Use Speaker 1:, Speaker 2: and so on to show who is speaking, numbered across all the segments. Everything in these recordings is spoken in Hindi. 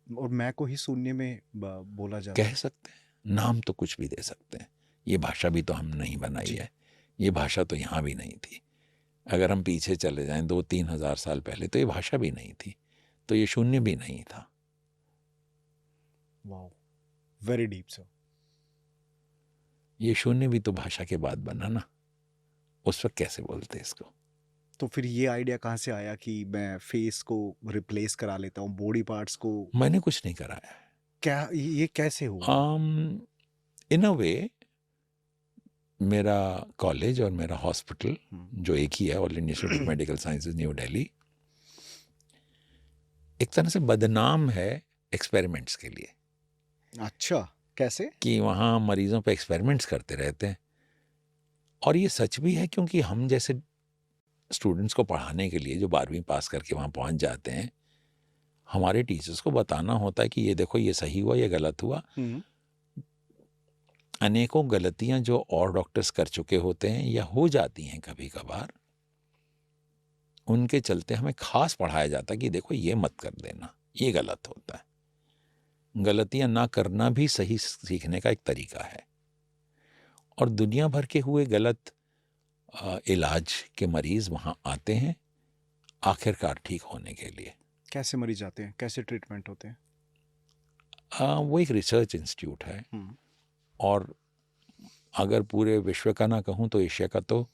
Speaker 1: और मैं को ही शून्य में बोला जाता
Speaker 2: कह
Speaker 1: है।
Speaker 2: सकते हैं, नाम तो कुछ भी दे सकते हैं। ये भाषा भी तो हम नहीं बनाई
Speaker 1: जी।
Speaker 2: है, ये भाषा तो यहाँ भी नहीं थी। अगर हम पीछे चले जाएं 2-3 हज़ार साल पहले तो ये भाषा भी नहीं थी, तो ये शून्य भी नहीं था।
Speaker 1: Wow, very deep sir.
Speaker 2: ये शून्य भी तो भाषा के बाद बना ना, उस वक्त कैसे बोलते इसको?
Speaker 1: तो फिर ये आइडिया कहाँ से आया कि मैं फेस को रिप्लेस करा लेता हूँ बॉडी पार्ट्स को?
Speaker 2: मैंने कुछ नहीं कराया है।
Speaker 1: क्या ये कैसे हुआ?
Speaker 2: इन अ वे मेरा कॉलेज और मेरा हॉस्पिटल जो एक ही है, all India institute of medical sciences new Delhi, एक तरह से बदनाम है एक्सपेरिमेंट्स के लिए।
Speaker 1: अच्छा, कैसे?
Speaker 2: कि वहाँ मरीजों पे एक्सपेरिमेंट्स करते रहते हैं। और ये सच भी है, क्योंकि हम जैसे स्टूडेंट्स को पढ़ाने के लिए जो 12वीं पास करके वहाँ पहुँच जाते हैं, हमारे टीचर्स को बताना होता है कि ये देखो ये सही हुआ, ये गलत हुआ। अनेकों गलतियां जो और डॉक्टर्स कर चुके होते हैं या हो जाती हैं कभी कभार, उनके चलते हमें खास पढ़ाया जाता है कि देखो ये मत कर देना, ये गलत होता है। गलतियां ना करना भी सही सीखने का एक तरीका है। और दुनिया भर के हुए गलत इलाज के मरीज वहाँ आते हैं आखिरकार ठीक होने के लिए।
Speaker 1: कैसे मरीज आते हैं, कैसे ट्रीटमेंट होते हैं?
Speaker 2: वो एक रिसर्च इंस्टीट्यूट है, और अगर पूरे विश्व का ना कहूँ तो एशिया का तो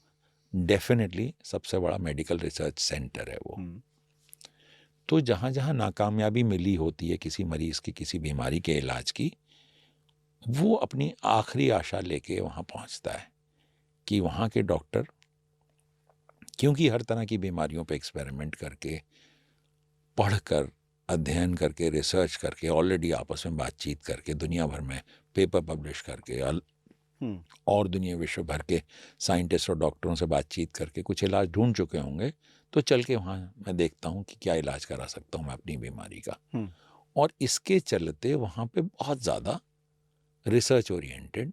Speaker 2: डेफिनेटली सबसे बड़ा मेडिकल रिसर्च सेंटर है वो। तो जहाँ जहाँ नाकामयाबी मिली होती है किसी मरीज की किसी बीमारी के इलाज की, वो अपनी आखिरी आशा लेके वहाँ पहुँचता है कि वहाँ के डॉक्टर, क्योंकि हर तरह की बीमारियों पे एक्सपेरिमेंट करके, पढ़कर, अध्ययन करके, रिसर्च करके, ऑलरेडी आपस में बातचीत करके, दुनिया भर में पेपर पब्लिश करके, और दुनिया विश्व भर के साइंटिस्ट और डॉक्टरों से बातचीत करके कुछ इलाज ढूंढ चुके होंगे, तो चल के वहाँ मैं देखता हूँ कि क्या इलाज करा सकता हूँ मैं अपनी बीमारी का। और इसके चलते वहाँ पे बहुत ज़्यादा रिसर्च ओरिएंटेड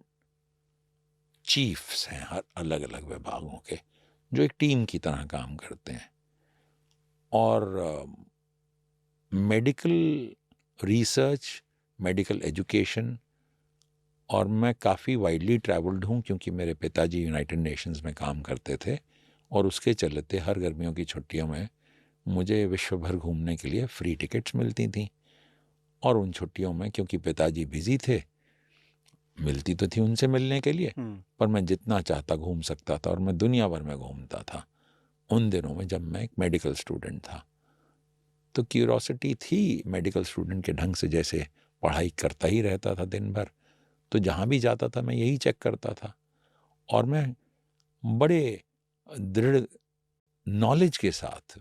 Speaker 2: चीफ्स हैं हर अलग अलग विभागों के, जो एक टीम की तरह काम करते हैं। और मेडिकल रिसर्च, मेडिकल एजुकेशन, और मैं काफ़ी वाइडली ट्रैवल्ड हूँ क्योंकि मेरे पिताजी यूनाइटेड नेशंस में काम करते थे, और उसके चलते हर गर्मियों की छुट्टियों में मुझे विश्व भर घूमने के लिए फ्री टिकट्स मिलती थी। और उन छुट्टियों में क्योंकि पिताजी बिजी थे, मिलती तो थी उनसे मिलने के लिए, पर मैं जितना चाहता घूम सकता था, और मैं दुनिया भर में घूमता था उन दिनों में जब मैं एक मेडिकल स्टूडेंट था। तो क्यूरोसिटी थी मेडिकल स्टूडेंट के ढंग से, जैसे पढ़ाई करता ही रहता था दिन भर, तो जहाँ भी जाता था मैं यही चेक करता था। और मैं बड़े दृढ़ नॉलेज के साथ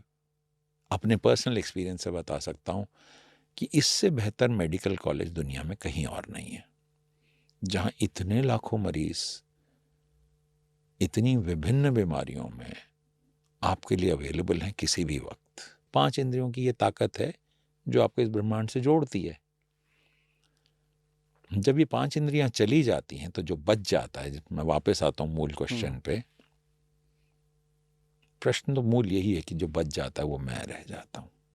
Speaker 2: अपने पर्सनल एक्सपीरियंस से बता सकता हूँ कि इससे बेहतर मेडिकल कॉलेज दुनिया में कहीं और नहीं है, जहाँ इतने लाखों मरीज इतनी विभिन्न बीमारियों में आपके लिए अवेलेबल हैं किसी भी वक्त। 5 इंद्रियों की ये ताकत है जो आपको इस ब्रह्मांड से जोड़ती है। जब ये 5 इंद्रियां चली जाती हैं तो जो बच जाता है, मैं वापस आता हूँ मूल क्वेश्चन पे, प्रश्न तो मूल यही है कि जो बच जाता है वो मैं रह जाता हूँ।